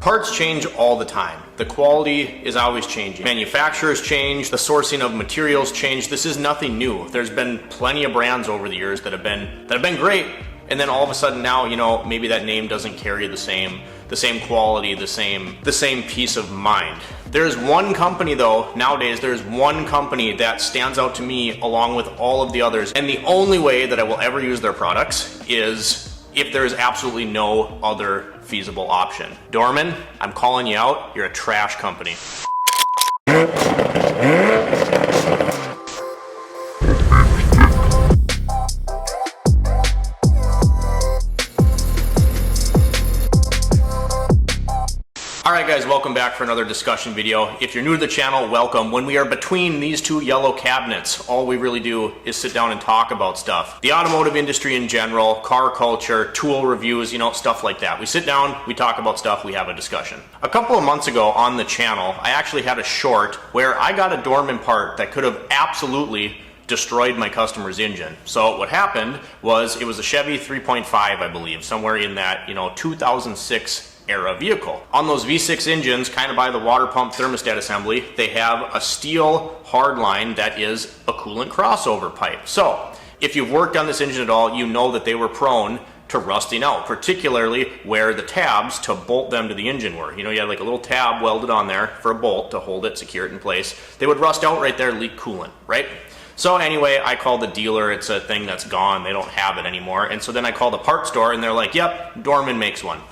Parts change all the time. The quality is always changing. Manufacturers change, the sourcing of materials change. This is nothing new. There's been plenty of brands over the years that have been great, and then all of a sudden now, you know, maybe that name doesn't carry the same quality, the same peace of mind. There's one company though, nowadays there's one company that stands out to me along with all of the others, and the only way that I will ever use their products is if there is absolutely no other feasible option. Dorman, I'm calling you out. You're a trash company. Alright guys, welcome back for another discussion video. If you're new to the channel, welcome. When we are between these two yellow cabinets, all we really do is sit down and talk about stuff. The automotive industry in general, car culture, tool reviews, you know, stuff like that. We sit down, we talk about stuff, we have a discussion. A couple of months ago on the channel, I actually had a short where I got a Dorman part that could have absolutely destroyed my customer's engine. So what happened was, it was a Chevy 3.5, I believe, somewhere in that, you know, 2006 era vehicle. On those V6 engines, kind of by the water pump thermostat assembly, they have a steel hard line that is a coolant crossover pipe. So if you've worked on this engine at all, you know that they were prone to rusting out, particularly where the tabs to bolt them to the engine were. You know, you had like a little tab welded on there for a bolt to hold it, secure it in place. They would rust out right there, leak coolant, right? So anyway, I called the dealer. It's a thing that's gone. They don't have it anymore. And so then I called the parts store and they're like, yep, Dorman makes one.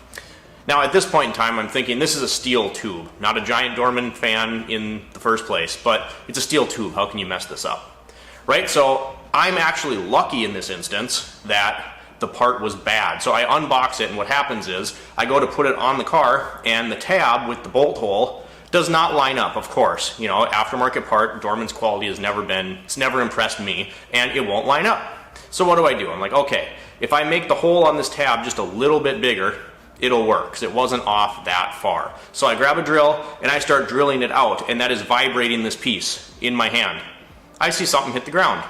Now at this point in time, I'm thinking this is a steel tube. Not a giant Dorman fan in the first place, but it's a steel tube. How can you mess this up? Right? So I'm actually lucky in this instance that the part was bad. So I unbox it, and what happens is I go to put it on the car, and the tab with the bolt hole does not line up, of course. You know, aftermarket part, Dorman's quality has it's never impressed me, and it won't line up. So what do? I'm like, okay, if I make the hole on this tab just a little bit bigger, it'll work, because it wasn't off that far. So I grab a drill and I start drilling it out, and that is vibrating this piece in my hand. I see something hit the ground.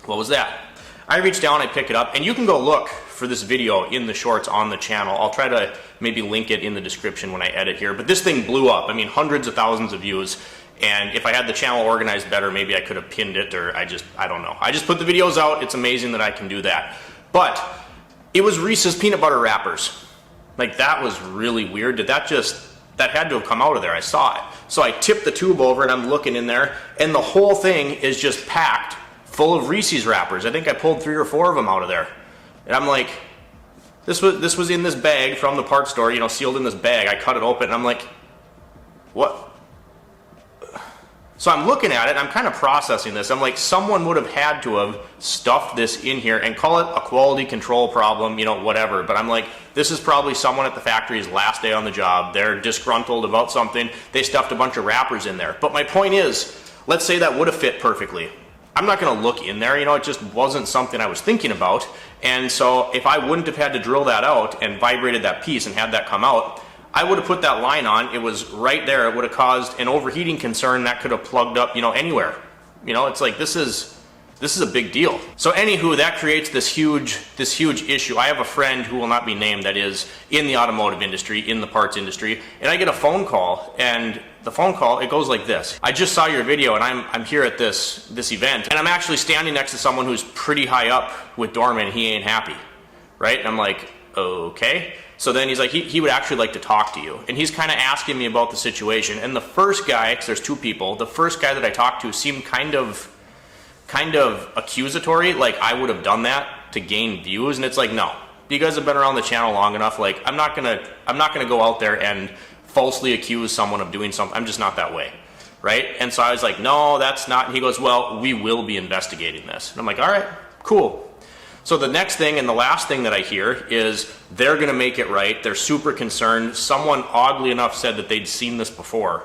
What was that? I reach down, I pick it up, and you can go look for this video in the shorts on the channel. I'll try to maybe link it in the description when I edit here, but this thing blew up. I mean, hundreds of thousands of views, and if I had the channel organized better, maybe I could have pinned it, or I don't know. I just put the videos out. It's amazing that I can do that. But it was Reese's peanut butter wrappers. Like, that was really weird. That had to have come out of there. I saw it. So I tipped the tube over and I'm looking in there, and the whole thing is just packed full of Reese's wrappers. I think I pulled 3 or 4 of them out of there. And I'm like, this was in this bag from the parts store, you know, sealed in this bag. I cut it open and I'm like, what? So I'm looking at it, I'm kind of processing this. I'm like, someone would have had to have stuffed this in here, and call it a quality control problem, you know, whatever. But I'm like, this is probably someone at the factory's last day on the job. They're disgruntled about something. They stuffed a bunch of wrappers in there. But my point is, let's say that would have fit perfectly. I'm not going to look in there, you know, it just wasn't something I was thinking about. And so if I wouldn't have had to drill that out and vibrated that piece and had that come out, I would have put that line on. It was right there. It would have caused an overheating concern that could have plugged up, you know, anywhere. You know, it's like, this is a big deal. So anywho, that creates this huge issue. I have a friend who will not be named that is in the automotive industry, in the parts industry, and I get a phone call, and the phone call, it goes like this. I just saw your video, and I'm here at this event, and I'm actually standing next to someone who's pretty high up with Dorman. He ain't happy, right? And I'm like, okay. So then he's like, he would actually like to talk to you. And he's kind of asking me about the situation. And the first guy, because there's 2 people, the first guy that I talked to seemed kind of accusatory, like I would have done that to gain views. And it's like, no, you guys have been around the channel long enough. Like, I'm not gonna go out there and falsely accuse someone of doing something. I'm just not that way, right? And so I was like, no, that's not. And he goes, well, we will be investigating this. And I'm like, all right, cool. So the next thing and the last thing that I hear is they're going to make it right. They're super concerned. Someone, oddly enough, said that they'd seen this before,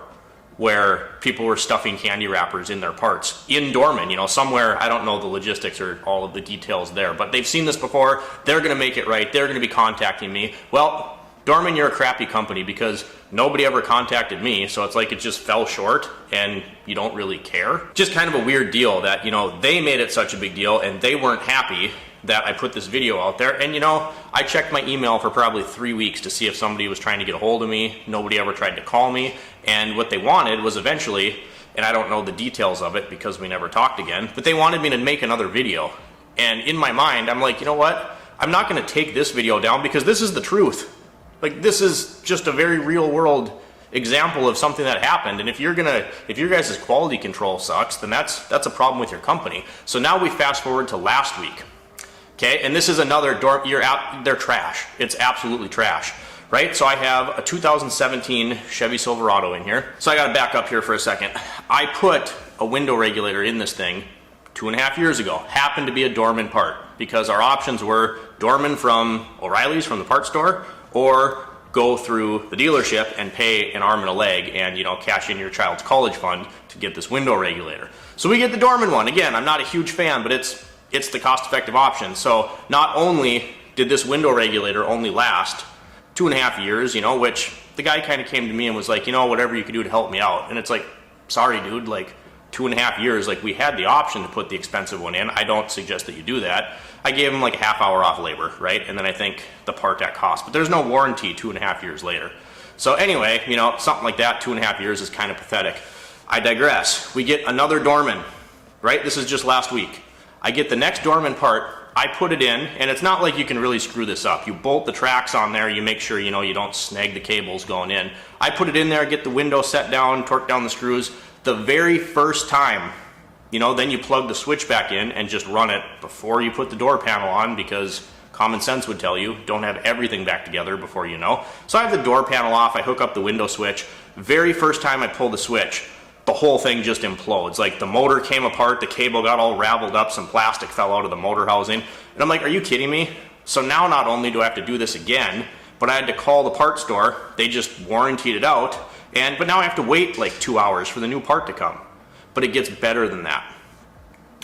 where people were stuffing candy wrappers in their parts in Dorman, you know, somewhere. I don't know the logistics or all of the details there, but they've seen this before. They're going to make it right. They're going to be contacting me. Well, Dorman, you're a crappy company, because nobody ever contacted me, so it's like it just fell short and you don't really care. Just kind of a weird deal that, you know, they made it such a big deal and they weren't happy, that I put this video out there. And I checked my email for probably 3 weeks to see if somebody was trying to get a hold of me. Nobody ever tried to call me. And what they wanted was eventually, and I don't know the details of it because we never talked again, but they wanted me to make another video. And in my mind, I'm like, you know what? I'm not going to take this video down because this is the truth. Like, this is just a very real world example of something that happened. And if your guys' quality control sucks, then that's a problem with your company. So now we fast forward to last week. Okay, and this is another they're trash. It's absolutely trash. Right? So I have a 2017 Chevy Silverado in here. So I gotta back up here for a second. I put a window regulator in this thing 2.5 years ago. Happened to be a Dorman part because our options were Dorman from O'Reilly's, from the parts store, or go through the dealership and pay an arm and a leg and cash in your child's college fund to get this window regulator. So we get the Dorman one. Again, I'm not a huge fan, but it's the cost-effective option. So not only did this window regulator only last 2.5 years, which the guy kind of came to me and was like, whatever you could do to help me out. And it's like, sorry, dude, like 2.5 years, like we had the option to put the expensive one in. I don't suggest that you do that. I gave him like a half hour off labor, right? And then I think the part at cost, but there's no warranty 2.5 years later. So anyway, something like that, 2.5 years is kind of pathetic. I digress. We get another Dorman, right? This is just last week. I get the next Dorman part. I put it in, and it's not like you can really screw this up. You bolt the tracks on there, you make sure you don't snag the cables going in. I put it in there, get the window set down, torque down the screws. The very first time, then you plug the switch back in and just run it before you put the door panel on, because common sense would tell you don't have everything back together before you know. So I have the door panel off, I hook up the window switch. Very first time I pull the switch, the whole thing just implodes. Like the motor came apart, the cable got all raveled up, some plastic fell out of the motor housing. And I'm like, are you kidding me? So now not only do I have to do this again, but I had to call the parts store. They just warrantied it out. But now I have to wait like 2 hours for the new part to come. But it gets better than that.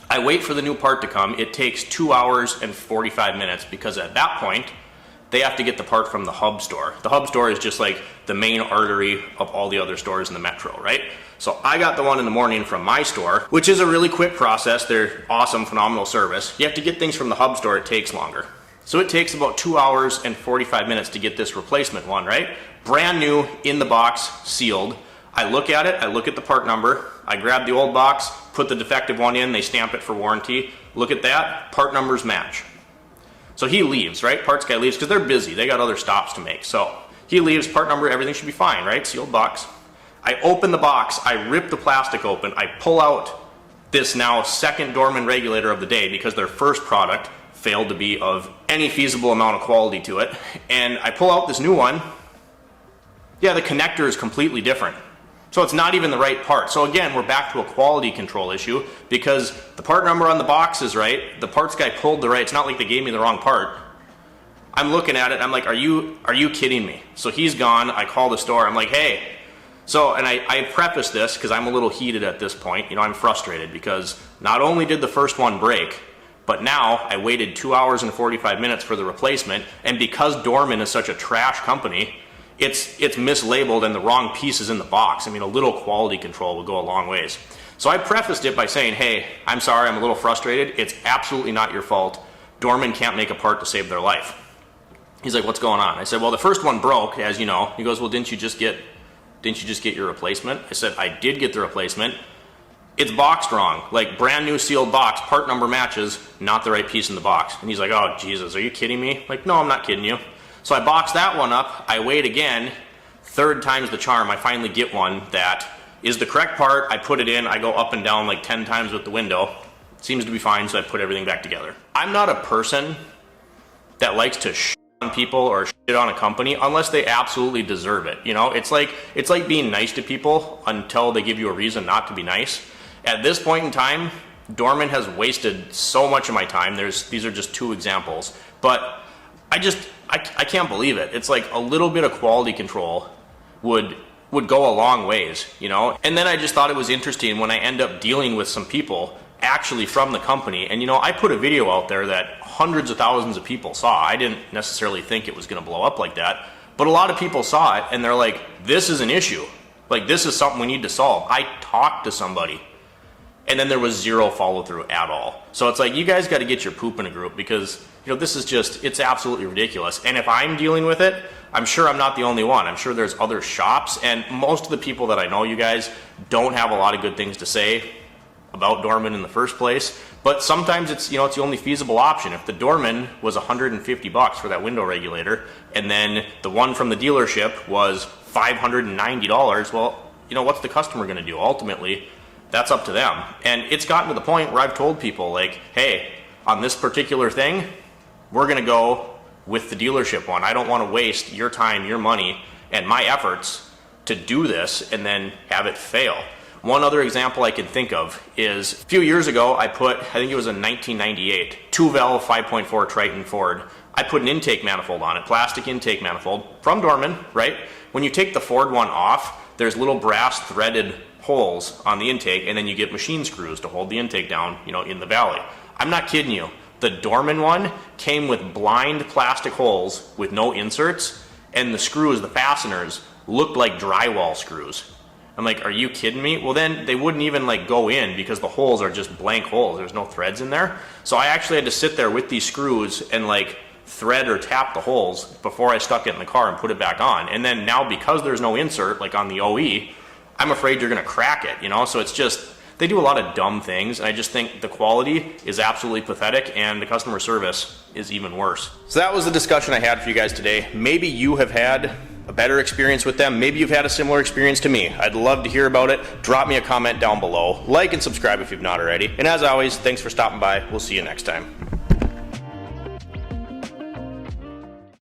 I wait for the new part to come. It takes 2 hours and 45 minutes because at that point, they have to get the part from the hub store. The hub store is just like the main artery of all the other stores in the metro, right? So I got the one in the morning from my store, which is a really quick process. They're awesome, phenomenal service. You have to get things from the hub store, it takes longer. So it takes about 2 hours and 45 minutes to get this replacement one, right? Brand new, in the box, sealed. I look at it, I look at the part number, I grab the old box, put the defective one in, they stamp it for warranty. Look at that, part numbers match. So he leaves, right? Parts guy leaves because they're busy. They got other stops to make. So he leaves, part number, everything should be fine, right? Sealed box. I open the box, I rip the plastic open, I pull out this now second Dorman regulator of the day because their first product failed to be of any feasible amount of quality to it. And I pull out this new one. Yeah, the connector is completely different. So it's not even the right part. So again, we're back to a quality control issue because the part number on the box is right. The parts guy pulled the right. It's not like they gave me the wrong part. I'm looking at it. I'm like, are you kidding me? So he's gone. I call the store. I'm like, hey. So, and I preface this because I'm a little heated at this point. I'm frustrated because not only did the first one break, but now I waited 2 hours and 45 minutes for the replacement. And because Dorman is such a trash company, it's mislabeled and the wrong piece is in the box. I mean, a little quality control would go a long ways. So I prefaced it by saying, hey, I'm sorry, I'm a little frustrated. It's absolutely not your fault. Dorman can't make a part to save their life. He's like, what's going on? I said, well, the first one broke, as you know. He goes, well, didn't you just get your replacement? I said, I did get the replacement. It's boxed wrong, like brand new sealed box, part number matches, not the right piece in the box. And he's like, oh, Jesus, are you kidding me? Like, no, I'm not kidding you. So I box that one up, I wait again, third time's the charm. I finally get one that is the correct part. I put it in, I go up and down like 10 times with the window. Seems to be fine, so I put everything back together. I'm not a person that likes to shit on people or shit on a company unless they absolutely deserve it. It's like being nice to people until they give you a reason not to be nice. At this point in time, Dorman has wasted so much of my time. These are just two examples, but I can't believe it. It's like a little bit of quality control would go a long ways, And then I just thought it was interesting when I end up dealing with some people actually from the company. And I put a video out there that hundreds of thousands of people saw. I didn't necessarily think it was going to blow up like that, but a lot of people saw it and they're like, this is an issue. Like, this is something we need to solve. I talked to somebody And then there was zero follow through at all. So it's like, you guys got to get your poop in a group, because this is just, it's absolutely ridiculous. And if I'm dealing with it, I'm sure I'm not the only one. I'm sure there's other shops, and most of the people that I know, you guys, don't have a lot of good things to say about Dorman in the first place. But sometimes it's, it's the only feasible option. If the Dorman was $150 for that window regulator, and then the one from the dealership was $590, well, what's the customer going to do? Ultimately, that's up to them. And it's gotten to the point where I've told people, like, hey, on this particular thing, we're going to go with the dealership one. I don't want to waste your time, your money, and my efforts to do this and then have it fail. One other example I can think of is a few years ago, I think it was in 1998, 2-valve 5.4 Triton Ford. I put an intake manifold on it, plastic intake manifold from Dorman, right? When you take the Ford one off, there's little brass threaded holes on the intake, and then you get machine screws to hold the intake down, in the valley. I'm not kidding you. The Dorman one came with blind plastic holes with no inserts, and the screws, the fasteners, looked like drywall screws. I'm like, are you kidding me? Well, then they wouldn't even go in, because the holes are just blank holes. There's no threads in there. So I actually had to sit there with these screws and thread or tap the holes before I stuck it in the car and put it back on. And then now, because there's no insert, like on the OE, I'm afraid you're going to crack it, So it's just, they do a lot of dumb things, and I just think the quality is absolutely pathetic, and the customer service is even worse. So that was the discussion I had for you guys today. Maybe you have had a better experience with them. Maybe you've had a similar experience to me. I'd love to hear about it. Drop me a comment down below. Like and subscribe if you've not already. And as always, thanks for stopping by. We'll see you next time.